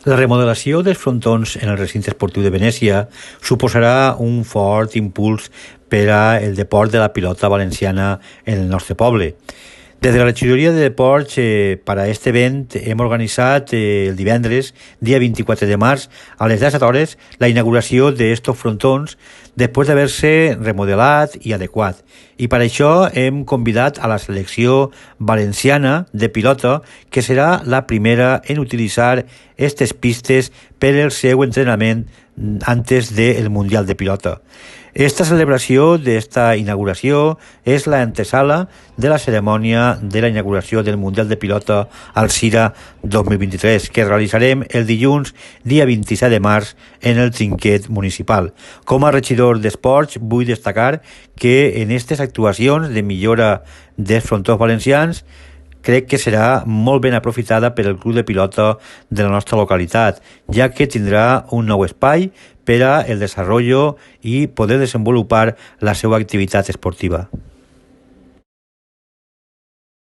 La remodelació dels frontons en el recinte esportiu de Venècia suposarà un fort impuls per al deport de la pilota valenciana en el nostre poble. Des de la regidoria de Deports, per a aquest event, hem organitzat el divendres, dia 24 de març, a les 17 hores, la inauguració d'estos frontons després d'haver-se remodelat i adequat. I per això hem convidat a la selecció valenciana de pilota, que serà la primera en utilitzar aquestes pistes per al seu entrenament antes del Mundial de Pilota. Esta celebració d'esta inauguració és la antesala de la cerimònia de la inauguració del Mundial de Pilota al CIRA 2023, que realitzarem el dilluns, dia 27 de març, en el trinquet municipal. Com a regidor d'Esports, vull destacar que en aquestes actuacions de millora dels frontons valencians crec que serà molt ben aprofitada per el club de pilota de la nostra localitat, ja que tindrà un nou espai per a el desenvolupament i poder desenvolupar la seva activitat esportiva.